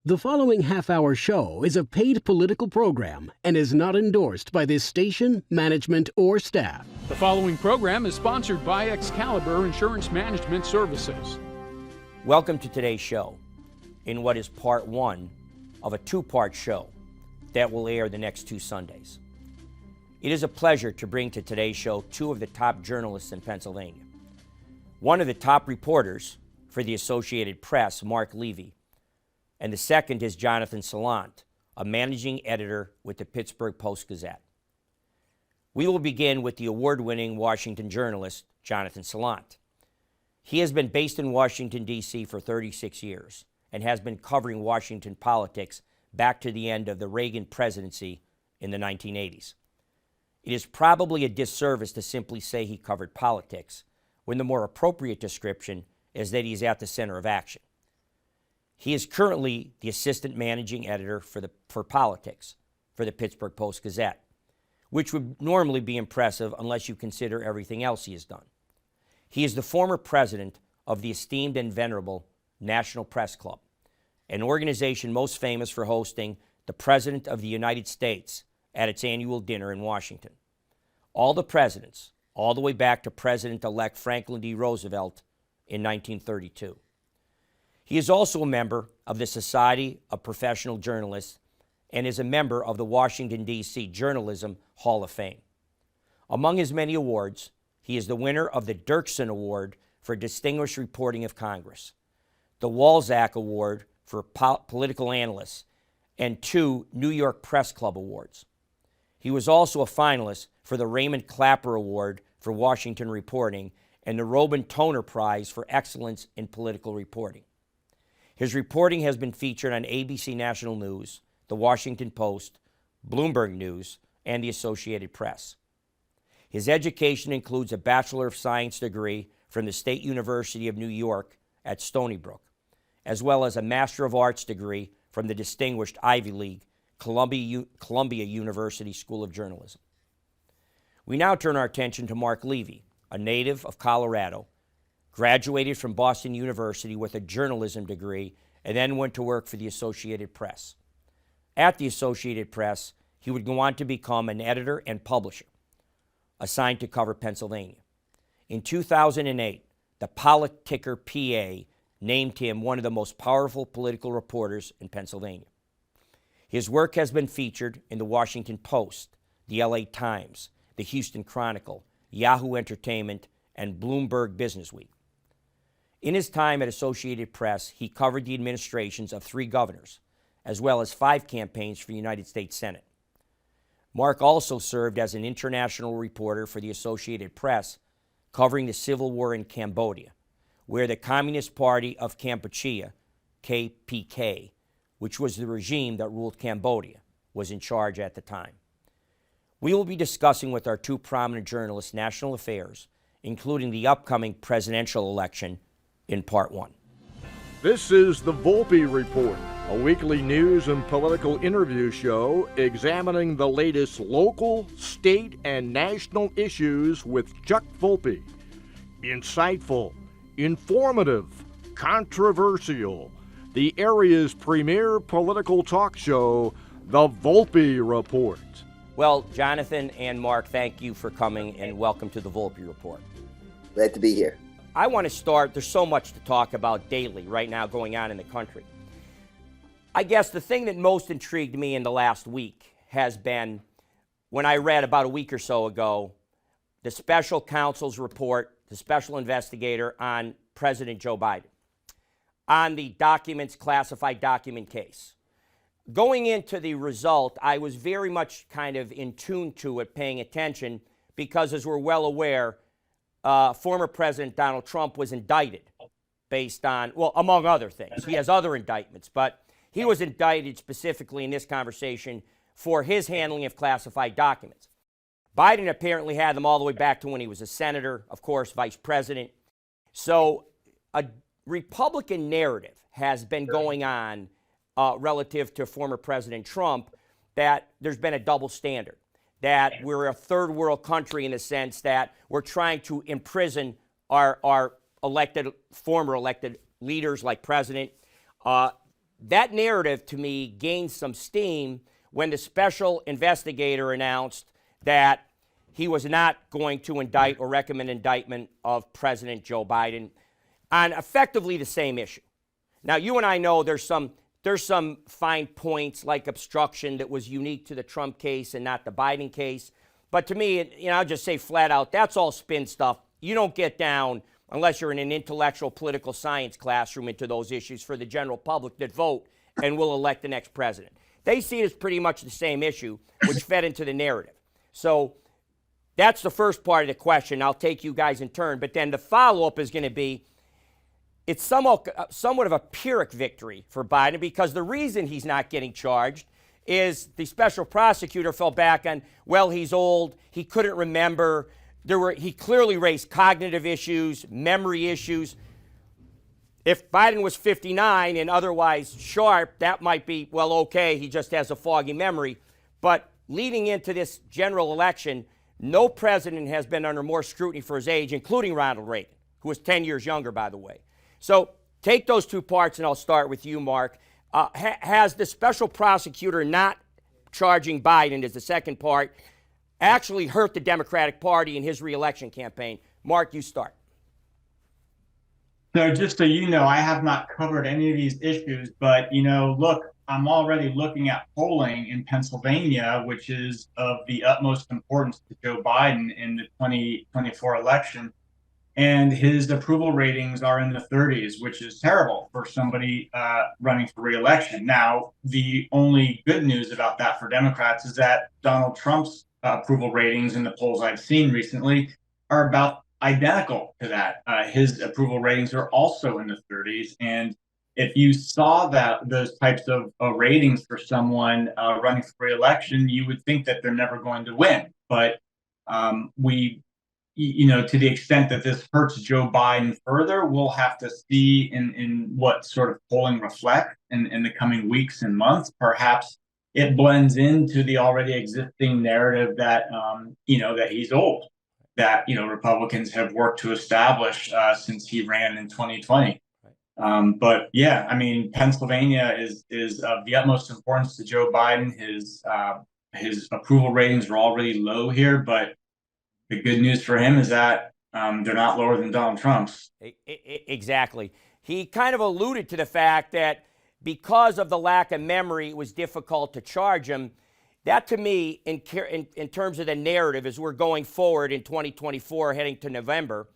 The following half-hour show is a paid political program and is not endorsed by this station, management, or staff. The following program is sponsored by Excalibur Insurance Management Services. Welcome to today's show, in what is part one of a two-part show that will air the next two Sundays. It is a pleasure to bring to today's show two of the top journalists in Pennsylvania. One of the top reporters for the Associated Press, Marc Levy, and the second is Jonathan Salant, a managing editor with the Pittsburgh Post-Gazette. We will begin with the award-winning Washington journalist, Jonathan Salant. He has been based in Washington, D.C. for 36 years and has been covering Washington politics back to the end of the Reagan presidency in the 1980s. It is probably a disservice to simply say he covered politics, when the more appropriate description is that he is at the center of action. He is currently the assistant managing editor for politics for the Pittsburgh Post-Gazette, which would normally be impressive unless you consider everything else he has done. He is the former president of the esteemed and venerable National Press Club, an organization most famous for hosting the President of the United States at its annual dinner in Washington. All the presidents, all the way back to President-elect Franklin D. Roosevelt in 1932. He is also a member of the Society of Professional Journalists and is a member of the Washington, D.C. Journalism Hall of Fame. Among his many awards, he is the winner of the Dirksen Award for Distinguished Reporting of Congress, the Walzak Award for Political Analysts, and 2 New York Press Club Awards. He was also a finalist for the Raymond Clapper Award for Washington Reporting and the Robin Toner Prize for Excellence in Political Reporting. His reporting has been featured on ABC National News, The Washington Post, Bloomberg News, and the Associated Press. His education includes a Bachelor of Science degree from the State University of New York at Stony Brook, as well as a Master of Arts degree from the distinguished Ivy League Columbia University School of Journalism. We now turn our attention to Marc Levy, a native of Colorado, graduated from Boston University with a journalism degree, and then went to work for the Associated Press. At the Associated Press, he would go on to become an editor and publisher, assigned to cover Pennsylvania. In 2008, the Politicker PA named him one of the most powerful political reporters in Pennsylvania. His work has been featured in the Washington Post, the LA Times, the Houston Chronicle, Yahoo Entertainment, and Bloomberg Businessweek. In his time at Associated Press, he covered the administrations of 3 governors, as well as 5 campaigns for the United States Senate. Marc also served as an international reporter for the Associated Press, covering the civil war in Cambodia, where the Communist Party of Kampuchea, KPK, which was the regime that ruled Cambodia, was in charge at the time. We will be discussing with our 2 prominent journalists national affairs, including the upcoming presidential election, in part 1. This is the Volpe Report, a weekly news and political interview show examining the latest local, state, and national issues with Chuck Volpe. Insightful, informative, controversial, the area's premier political talk show, the Volpe Report. Well, Jonathan and Marc, thank you for coming and welcome to the Volpe Report. Glad to be here. I want to start, there's so much to talk about daily right now going on in the country. I guess the thing that most intrigued me in the last week has been when I read about a week or so ago the special counsel's report, the special investigator on President Joe Biden, on the classified document case. Going into the result, I was very much kind of in tune to it, paying attention, because as we're well aware, former President Donald Trump was indicted based on, well, among other things. He has other indictments, but he was indicted specifically in this conversation for his handling of classified documents. Biden apparently had them all the way back to when he was a senator, of course, vice president. So a Republican narrative has been going on relative to former President Trump that there's been a double standard, that we're a third world country in the sense that we're trying to imprison our former elected leaders like president. that narrative to me gained some steam when the special investigator announced that he was not going to indict or recommend indictment of President Joe Biden on effectively the same issue. Now, you and I know there's some fine points like obstruction that was unique to the Trump case and not the Biden case. But to me, I'll just say flat out, that's all spin stuff. You don't get down, unless you're in an intellectual political science classroom, into those issues for the general public that vote and will elect the next president. They see it as pretty much the same issue, which fed into the narrative. So that's the first part of the question. I'll take you guys in turn. But then the follow-up is going to be, it's somewhat of a Pyrrhic victory for Biden, because the reason he's not getting charged is the special prosecutor fell back on, well, he's old, he couldn't remember. He clearly raised cognitive issues, memory issues. If Biden was 59 and otherwise sharp, that might be, well, okay, he just has a foggy memory. But leading into this general election, no president has been under more scrutiny for his age, including Ronald Reagan, who was 10 years younger, by the way. So take those two parts, and I'll start with you, Mark. Has the special prosecutor not charging Biden, as the second part, actually hurt the Democratic Party in his reelection campaign? Mark, you start. So just so you know, I have not covered any of these issues, but, look, I'm already looking at polling in Pennsylvania, which is of the utmost importance to Joe Biden in the 2024 election. And his approval ratings are in the 30s, which is terrible for somebody running for re-election. Now, the only good news about that for Democrats is that Donald Trump's approval ratings in the polls I've seen recently are about identical to that. His approval ratings are also in the 30s. And if you saw those types of ratings for someone running for re-election, you would think that they're never going to win. But to the extent that this hurts Joe Biden further, we'll have to see in what sort of polling reflects in the coming weeks and months. Perhaps it blends into the already existing narrative that, that he's old, that, Republicans have worked to establish since he ran in 2020. But yeah, Pennsylvania is of the utmost importance to Joe Biden. His approval ratings are already low here, but the good news for him is that they're not lower than Donald Trump's. Exactly. He kind of alluded to the fact that because of the lack of memory, it was difficult to charge him. That, to me, in terms of the narrative, as we're going forward in 2024, heading to November,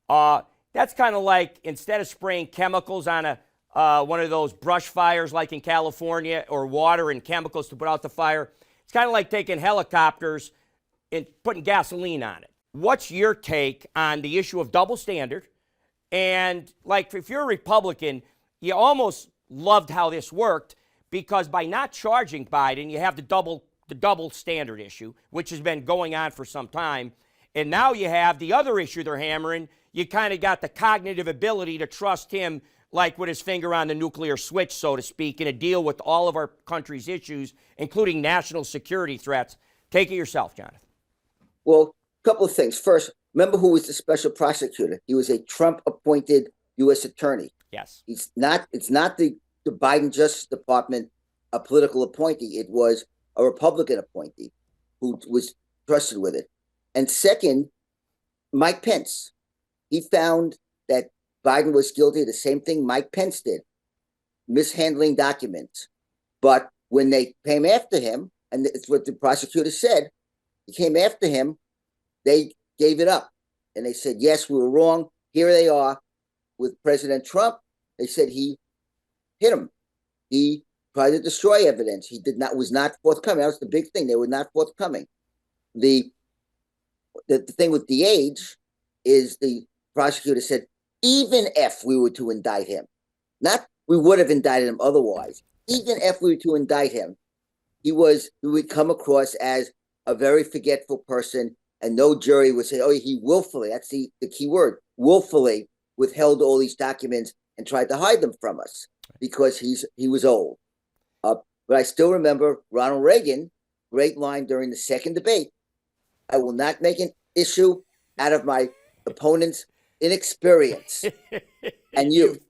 that's kind of like, instead of spraying chemicals on one of those brush fires like in California, or water and chemicals to put out the fire, it's kind of like taking helicopters and putting gasoline on it. What's your take on the issue of double standard? And like, if you're a Republican, you almost loved how this worked, because by not charging Biden, you have the double standard issue, which has been going on for some time. And now you have the other issue they're hammering. You kind of got the cognitive ability to trust him, like with his finger on the nuclear switch, so to speak, in a deal with all of our country's issues, including national security threats. Take it yourself, Jonathan. Well, a couple of things. First, remember who was the special prosecutor? He was a Trump-appointed U.S. attorney. Yes. It's not the Biden Justice Department, a political appointee. It was a Republican appointee who was trusted with it. And second, Mike Pence. He found that Biden was guilty of the same thing Mike Pence did, mishandling documents. But when they came after him, and it's what the prosecutor said, he came after him, they gave it up. And they said, yes, we were wrong. Here they are with President Trump. They said he hit him. He tried to destroy evidence. He was not forthcoming. That was the big thing. They were not forthcoming. The thing with the age is the prosecutor said, even if we were to indict him, not we would have indicted him otherwise, even if we were to indict him, he would come across as a very forgetful person, and no jury would say, oh, he willfully, that's the key word, willfully withheld all these documents and tried to hide them from us because he was old. But I still remember Ronald Reagan, great line during the second debate, I will not make an issue out of my opponent's inexperience and youth.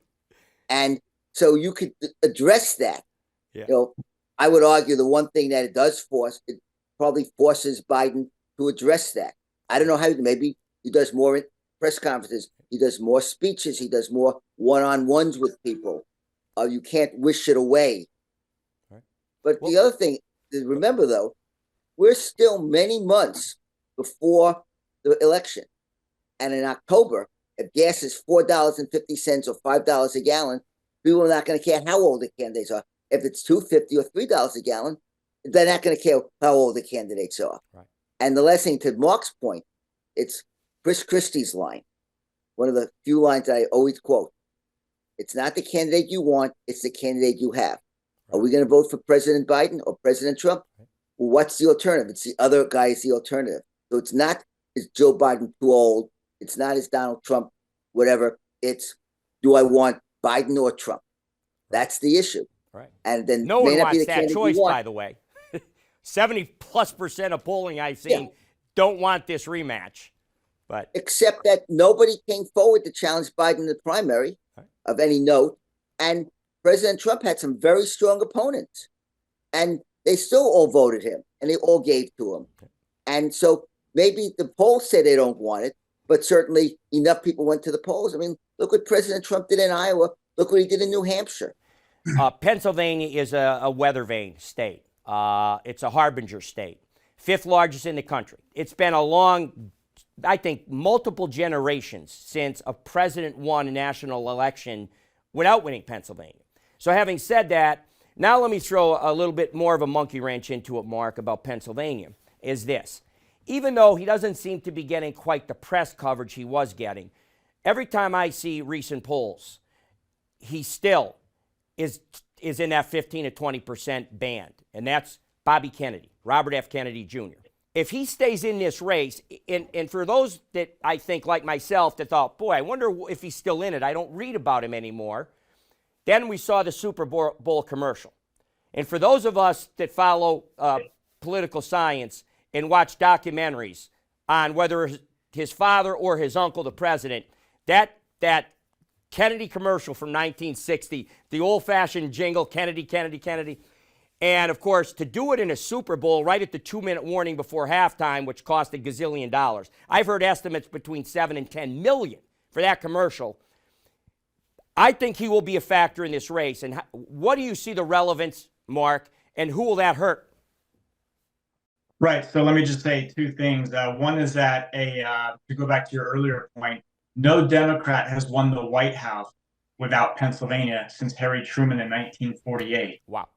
And So you could address that. Yeah. You know, I would argue the one thing that it does force, it probably forces Biden to address that. I don't know how. Maybe he does more press conferences. He does more speeches. He does more one-on-ones with people. You can't wish it away. Right. But the other thing to remember, though, we're still many months before the election. And in October, if gas is $4.50 or $5 a gallon, people are not going to care how old the candidates are. If it's $2.50 or $3 a gallon, they're not going to care how old the candidates are. Right. And the last thing, to Mark's point, it's Chris Christie's line, one of the few lines that I always quote. It's not the candidate you want, it's the candidate you have. Are we going to vote for President Biden or President Trump? Well, what's the alternative? It's the other guy is the alternative. So it's not, is Joe Biden too old? It's not, is Donald Trump, whatever. It's, do I want Biden or Trump? That's the issue. Right. And then no one wants that choice, by the way. 70+% of polling I've seen don't want this rematch. But except that nobody came forward to challenge Biden in the primary of any note. And President Trump had some very strong opponents. And they still all voted him and they all gave to him. And so maybe the polls say they don't want it, but certainly enough people went to the polls. I mean, look what President Trump did in Iowa. Look what he did in New Hampshire. Pennsylvania is a weather vane state. It's a harbinger state, 5th largest in the country. It's been a long, I think, multiple generations since a president won a national election without winning Pennsylvania. So having said that, now let me throw a little bit more of a monkey wrench into it, Mark, about Pennsylvania, is this. Even though he doesn't seem to be getting quite the press coverage he was getting, every time I see recent polls, he still is in that 15 to 20% band, and that's Bobby Kennedy, Robert F. Kennedy Jr. If he stays in this race, and for those that I think, like myself, that thought, boy, I wonder if he's still in it, I don't read about him anymore, then we saw the Super Bowl commercial. And for those of us that follow political science and watch documentaries on whether his father or his uncle, the president, that Kennedy commercial from 1960, the old-fashioned jingle, Kennedy, Kennedy, Kennedy, and, of course, to do it in a Super Bowl right at the 2-minute warning before halftime, which cost $1 gazillion. I've heard estimates between $7 and $10 million for that commercial. I think he will be a factor in this race. And what do you see the relevance, Mark, and who will that hurt? Right. So let me just say two things. One is that to go back to your earlier point, no Democrat has won the White House without Pennsylvania since Harry Truman in 1948. Wow.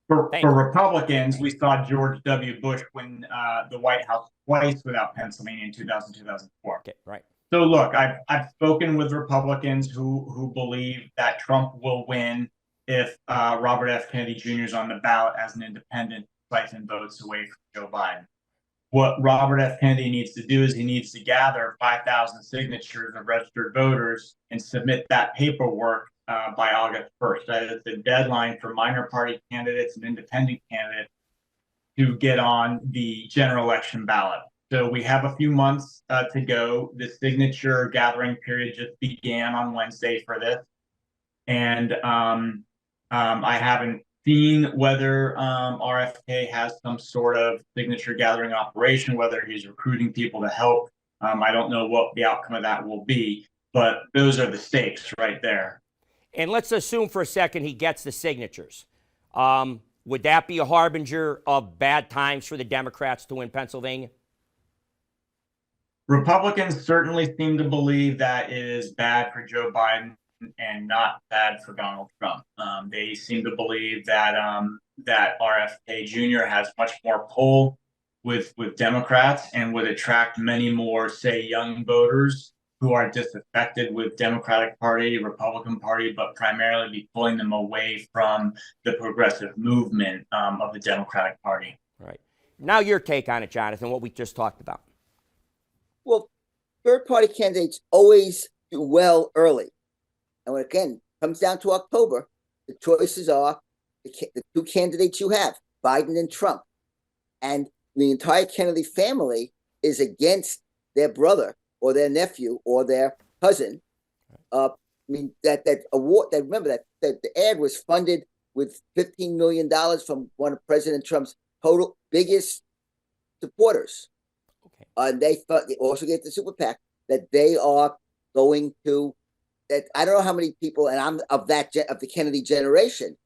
For Republicans, we saw George W. Bush win the White House twice without Pennsylvania in 2000, 2004. Okay, right. So look, I've spoken with Republicans who believe that Trump will win if Robert F. Kennedy Jr. is on the ballot as an independent, siphon votes away from Joe Biden. What Robert F. Kennedy needs to do is he needs to gather 5,000 signatures of registered voters and submit that paperwork by August 1st. That is the deadline for minor party candidates and independent candidates to get on the general election ballot. So we have a few months to go. The signature gathering period just began on Wednesday for this. And I haven't seen whether RFK has some sort of signature gathering operation, whether he's recruiting people to help. I don't know what the outcome of that will be, but those are the stakes right there. And let's assume for a second he gets the signatures. Would that be a harbinger of bad times for the Democrats to win Pennsylvania? Republicans certainly seem to believe that it is bad for Joe Biden and not bad for Donald Trump. They seem to believe that that RFK Jr. has much more pull with Democrats and would attract many more, say, young voters who are disaffected with Democratic Party, Republican Party, but primarily be pulling them away from the progressive movement of the Democratic Party. Right. Now your take on it, Jonathan, what we just talked about. Well, third-party candidates always do well early. And when, again, comes down to October, the choices are the two candidates you have, Biden and Trump. And the entire Kennedy family is against their brother or their nephew or their cousin mean, that award, that remember that the ad was funded with $15 million from one of President Trump's total biggest supporters. Okay. And they also get the super PAC that they are going to, that I don't know how many people, and I'm of the Kennedy generation,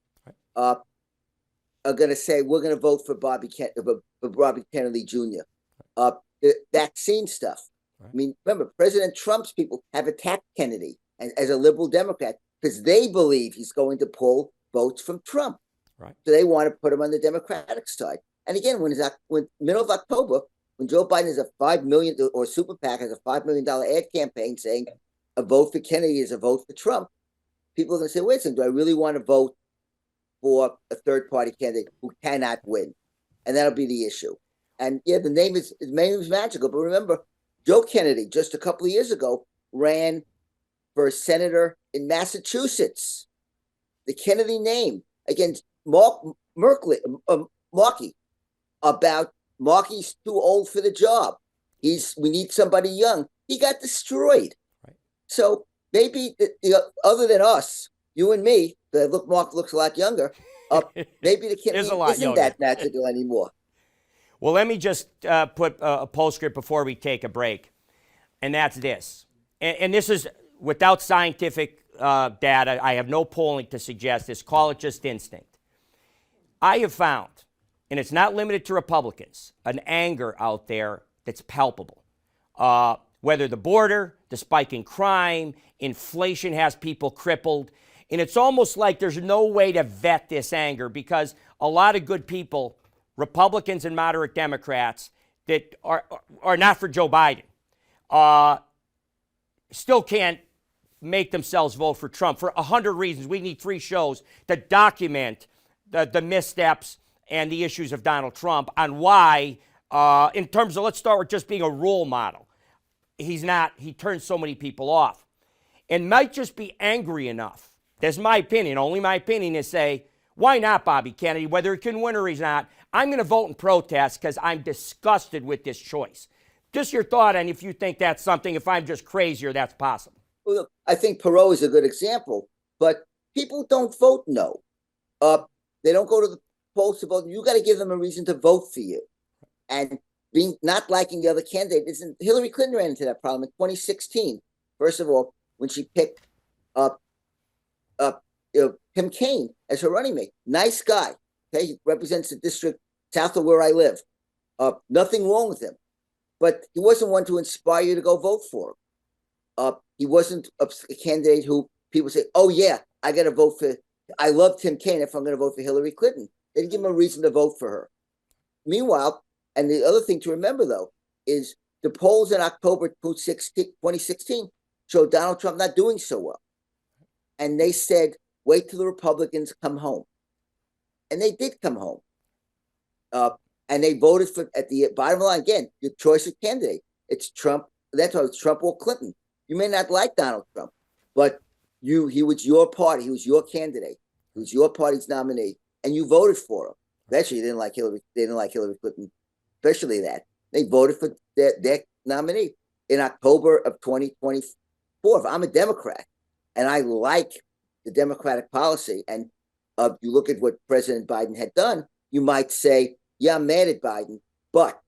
are going to say we're going to vote for Bobby Kennedy Jr. The vaccine stuff. Right. I mean, remember, President Trump's people have attacked Kennedy as a liberal Democrat because they believe he's going to pull votes from Trump. Right. So they want to put him on the Democratic side. And again, when middle of October, when Joe Biden has a $5 million or super PAC has a $5 million ad campaign saying a vote for Kennedy is a vote for Trump, people are going to say, wait a second, do I really want to vote for a third party candidate who cannot win? And that'll be the issue. And yeah, his name is magical. But remember, Joe Kennedy, just a couple of years ago, ran for senator in Massachusetts. The Kennedy name against Markey, about Markey's too old for the job. We need somebody young. He got destroyed. Right. So maybe other than us, you and me, Mark looks a lot younger. Maybe the Kennedy isn't that magical anymore. Well, let me just put a postscript before we take a break, and that's this. And this is without scientific data. I have no polling to suggest this. Call it just instinct. I have found, and it's not limited to Republicans, an anger out there that's palpable. Whether the border, the spike in crime, inflation has people crippled, and it's almost like there's no way to vet this anger because a lot of good people, Republicans and moderate Democrats that are not for Joe Biden, still can't make themselves vote for Trump for 100 reasons. We need 3 shows to document the missteps and the issues of Donald Trump on why, in terms of, let's start with just being a role model. He turns so many people off. And might just be angry enough, that's my opinion, only my opinion, is say, why not Bobby Kennedy, whether he can win or he's not? I'm going to vote in protest because I'm disgusted with this choice. Just your thought on if you think that's something, if I'm just crazy or that's possible. Well, look, I think Perot is a good example, but people don't vote no. They don't go to the polls to vote. You got to give them a reason to vote for you. And not liking the other candidate isn't. Hillary Clinton ran into that problem in 2016. First of all, when she picked Tim Kaine as her running mate, nice guy. Okay, he represents the district south of where I live. Nothing wrong with him, but he wasn't one to inspire you to go vote for him. He wasn't a candidate who people say, "Oh yeah, I got to vote for." I love Tim Kaine if I'm going to vote for Hillary Clinton. They didn't give him a reason to vote for her. Meanwhile, and the other thing to remember though is the polls in October 2016 showed Donald Trump not doing so well, and they said, "Wait till the Republicans come home," and they did come home. And they voted for, at the bottom line, again, your choice of candidate. It's Trump. That's why it's Trump or Clinton. You may not like Donald Trump, but he was your party. He was your candidate. He was your party's nominee, and you voted for him. Actually, they didn't like Hillary Clinton, especially that. They voted for their nominee in October of 2024. If I'm a Democrat and I like the Democratic policy, and you look at what President Biden had done, you might say, yeah, I'm mad at Biden, but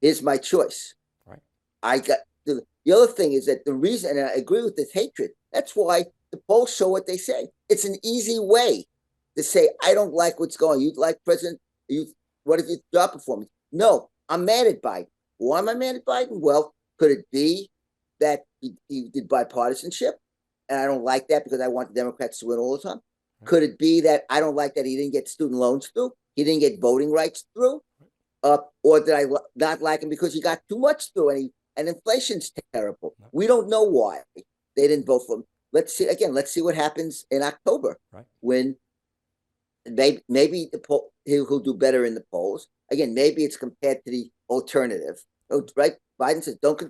here's my choice. Right. I got the other thing is that the reason, and I agree with this hatred, that's why the polls show what they say. It's an easy way to say, I don't like what's going on. You like President, what is his job performance? No, I'm mad at Biden. Why am I mad at Biden? Well, could it be that he did bipartisanship? And I don't like that because I want the Democrats to win all the time. Could it be that I don't like that he didn't get student loans through? He didn't get voting rights through? Or did I not like him because he got too much through and inflation's terrible? We don't know why they didn't vote for him. Let's see what happens in October, right? When maybe he'll do better in the polls. Again, maybe it's compared to the alternative, right? Biden says, don't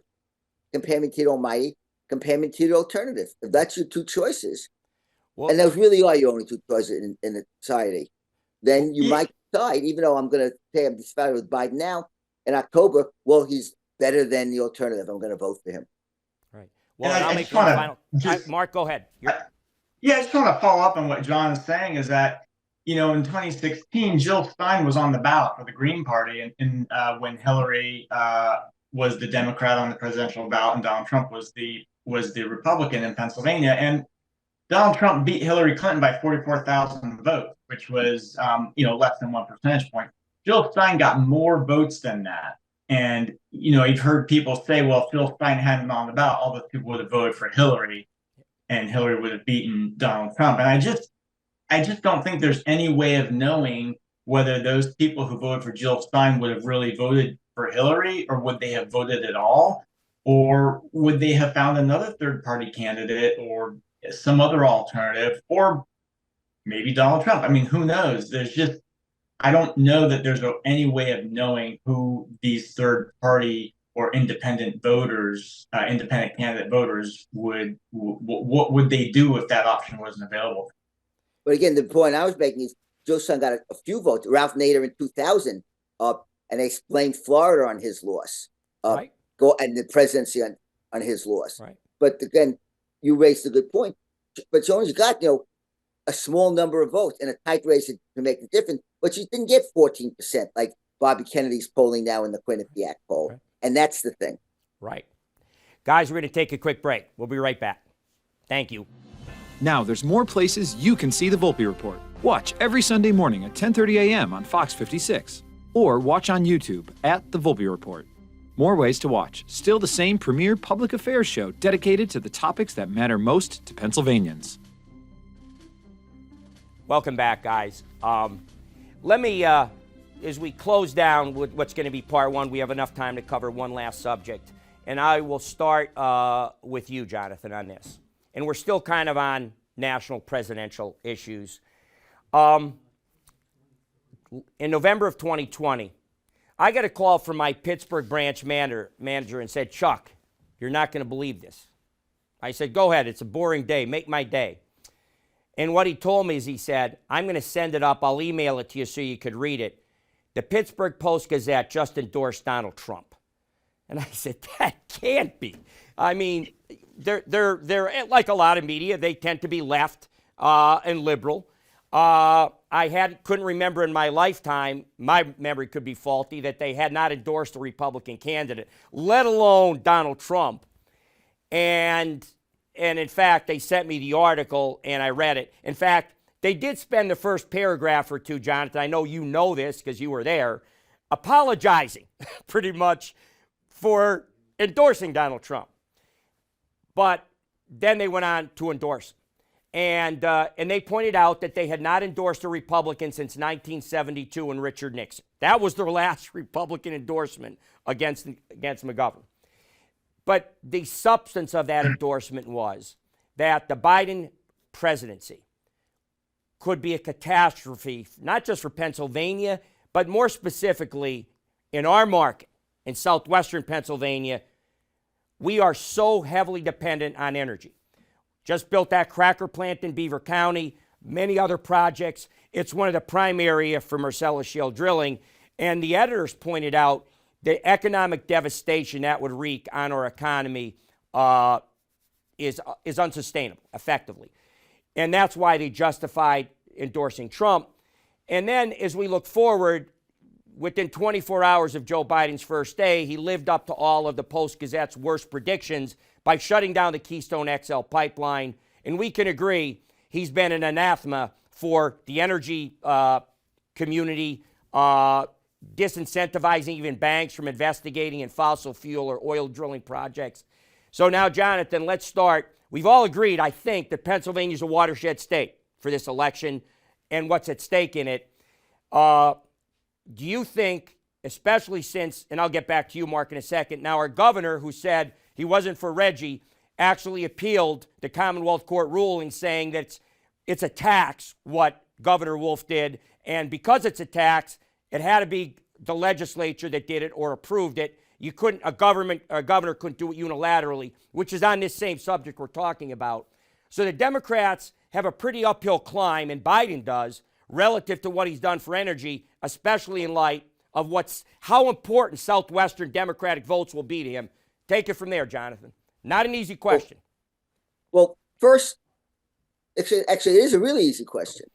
compare me to the almighty, compare me to the alternative. If that's your 2 choices, and those really are your only 2 choices in the society, then you might decide, even though I'm going to say I'm dissatisfied with Biden now, in October, well, he's better than the alternative. I'm going to vote for him. Right. Well, And I'll I make just one wanna final. Mark, go ahead. Yeah, I just want to follow up on what John is saying is that, in 2016, Jill Stein was on the ballot for the Green Party, and when Hillary was the Democrat on the presidential ballot and Donald Trump was the Republican in Pennsylvania, and Donald Trump beat Hillary Clinton by 44,000 votes, which was less than 1 percentage point. Jill Stein got more votes than that, and you've heard people say, well, if Jill Stein hadn't been on the ballot, all those people would have voted for Hillary, and Hillary would have beaten Donald Trump. And I just don't think there's any way of knowing whether those people who voted for Jill Stein would have really voted for Hillary, or would they have voted at all, or would they have found another third-party candidate or some other alternative, or maybe Donald Trump. I mean, who knows? I don't know that there's any way of knowing who these third-party or independent voters, independent candidate voters what would they do if that option wasn't available? But again, the point I was making is Joe Son got a few votes. Ralph Nader in 2000, and they blamed Florida on his loss. Right. And the presidency on his loss. Right. But again, you raised a good point. But Jones got a small number of votes in a tight race to make a difference. But she didn't get 14% like Bobby Kennedy's polling now in the Quinnipiac poll. Right. And that's the thing. Right. Guys, we're going to take a quick break. We'll be right back. Thank you. Now there's more places you can see the Volpe Report. Watch every Sunday morning at 10:30 a.m. on Fox 56. Or watch on YouTube at the Volpe Report. More ways to watch. Still the same premier public affairs show dedicated to the topics that matter most to Pennsylvanians. Welcome back, guys. Let me, as we close down with what's going to be part one, we have enough time to cover one last subject. And I will start with you, Jonathan, on this. And we're still kind of on national presidential issues. In November of 2020, I got a call from my Pittsburgh branch manager and said, Chuck, you're not going to believe this. I said, go ahead. It's a boring day. Make my day. And what he told me is he said, I'm going to send it up. I'll email it to you so you could read it. The Pittsburgh Post-Gazette just endorsed Donald Trump. And I said, that can't be. I mean, they're like a lot of media. They tend to be left and liberal. I couldn't remember in my lifetime, my memory could be faulty, that they had not endorsed a Republican candidate, let alone Donald Trump. And in fact, they sent me the article and I read it. In fact, they did spend the first paragraph or two, Jonathan, I know you know this because you were there, apologizing pretty much for endorsing Donald Trump. But then they went on to endorse him. And they pointed out that they had not endorsed a Republican since 1972 and Richard Nixon. That was their last Republican endorsement against McGovern. But the substance of that endorsement was that the Biden presidency could be a catastrophe, not just for Pennsylvania, but more specifically in our market, in southwestern Pennsylvania. We are so heavily dependent on energy. Just built that cracker plant in Beaver County, many other projects. It's one of the prime area for Marcellus Shale drilling. And the editors pointed out the economic devastation that would wreak on our economy is unsustainable, effectively. And that's why they justified endorsing Trump. And then as we look forward, within 24 hours of Joe Biden's first day, he lived up to all of the Post-Gazette's worst predictions by shutting down the Keystone XL pipeline. And we can agree he's been an anathema for the energy community, disincentivizing even banks from investigating in fossil fuel or oil drilling projects. So now, Jonathan, let's start. We've all agreed, I think, that Pennsylvania is a watershed state for this election and what's at stake in it. Do you think, especially since, and I'll get back to you, Mark, in a second, now our governor, who said he wasn't for Reggie, actually appealed the Commonwealth Court ruling saying that it's a tax, what Governor Wolf did, and because it's a tax, it had to be the legislature that did it or approved it. You couldn't, a governor couldn't do it unilaterally, which is on this same subject we're talking about. So the Democrats have a pretty uphill climb, and Biden does, relative to what he's done for energy, especially in light of how important Southwestern Democratic votes will be to him. Take it from there, Jonathan. Not an easy question. Well, first, actually, it is a really easy question.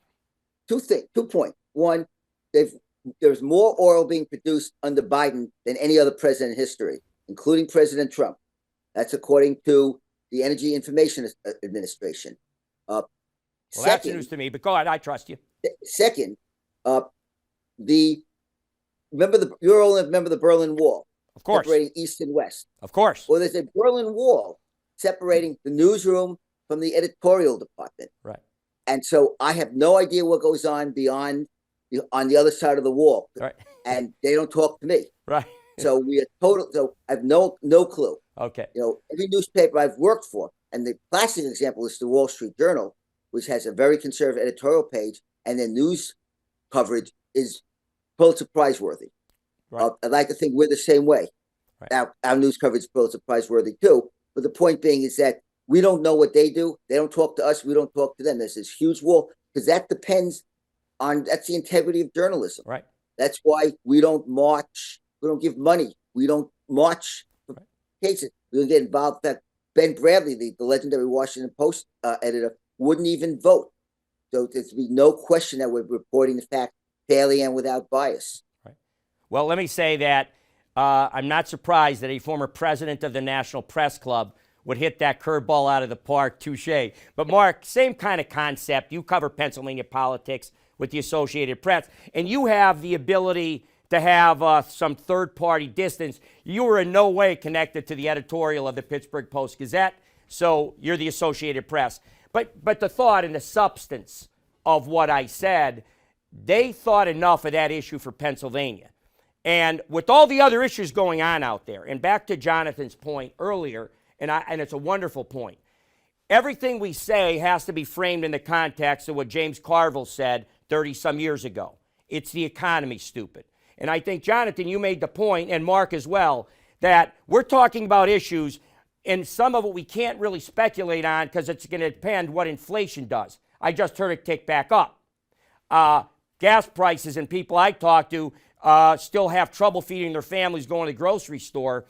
Two points. One, there's more oil being produced under Biden than any other president in history, including President Trump. That's according to the Energy Information Administration. Well, that's news to me, but go ahead. I trust you. Second, you all remember the Berlin Wall? Of course. Separating East and West. Of course. Well, there's a Berlin Wall separating the newsroom from the editorial department. Right. And so I have no idea what goes on on the other side of the wall. Right. And they don't talk to me. Right. So so I have no clue. Okay. Every newspaper I've worked for, and the classic example is the Wall Street Journal, which has a very conservative editorial page, and their news coverage is Pulitzer Prize worthy. Right. I'd like to think we're the same way. Right. Our news coverage is Pulitzer Prize worthy too. But the point being is that we don't know what they do. They don't talk to us. We don't talk to them. There's this huge wall because that's the integrity of journalism. Right. That's why we don't march. We don't give money. We don't march for cases. We don't get involved. In fact, Ben Bradley, the legendary Washington Post editor, wouldn't even vote. So there's be no question that we're reporting the fact fairly and without bias. Right. Well, let me say that I'm not surprised that a former president of the National Press Club would hit that curveball out of the park. Touche. But Mark, same kind of concept. You cover Pennsylvania politics with the Associated Press, and you have the ability to have some third-party distance. You were in no way connected to the editorial of the Pittsburgh Post-Gazette, so you're the Associated Press. But the thought and the substance of what I said, they thought enough of that issue for Pennsylvania. And with all the other issues going on out there, and back to Jonathan's point earlier, and it's a wonderful point, everything we say has to be framed in the context of what James Carville said 30-some years ago. It's the economy, stupid. And I think, Jonathan, you made the point, and Mark as well, that we're talking about issues, and some of it we can't really speculate on because it's going to depend what inflation does. I just heard it tick back up. Gas prices and people I talk to still have trouble feeding their families going to the grocery store.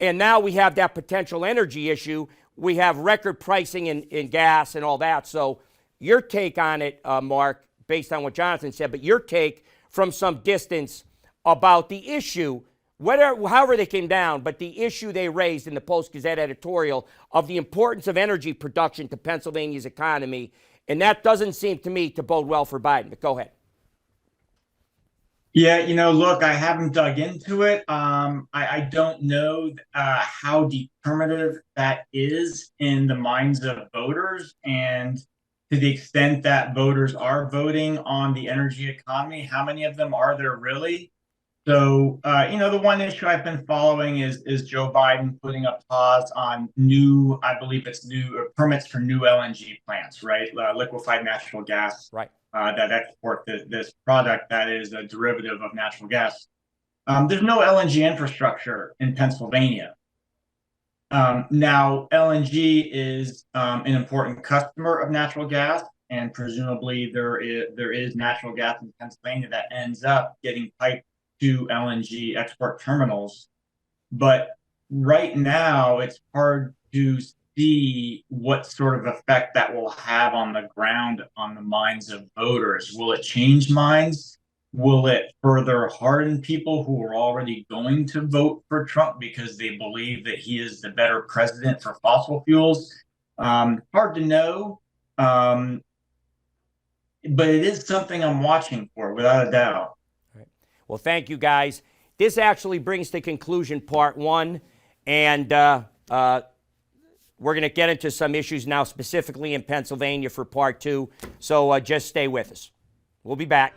And now we have that potential energy issue. We have record pricing in gas and all that. So your take on it, Mark, based on what Jonathan said, but your take from some distance about the issue, however they came down, but the issue they raised in the Post-Gazette editorial of the importance of energy production to Pennsylvania's economy. And that doesn't seem to me to bode well for Biden. But go ahead. Yeah, look, I haven't dug into it. I don't know how determinative that is in the minds of voters. And to the extent that voters are voting on the energy economy, how many of them are there really? So, the one issue I've been following is Joe Biden putting a pause on new permits for new LNG plants, right? Liquefied natural gas. Right. That export this product that is a derivative of natural gas. There's no LNG infrastructure in Pennsylvania. Now, LNG is an important customer of natural gas, and presumably there is natural gas in Pennsylvania that ends up getting piped to LNG export terminals. But right now, it's hard to see what sort of effect that will have on the ground on the minds of voters. Will it change minds? Will it further harden people who are already going to vote for Trump because they believe that he is the better president for fossil fuels? Hard to know. But it is something I'm watching for, without a doubt. Right. Well, thank you, guys. This actually brings to conclusion part one. And we're going to get into some issues now, specifically in Pennsylvania for part two. So just stay with us. We'll be back.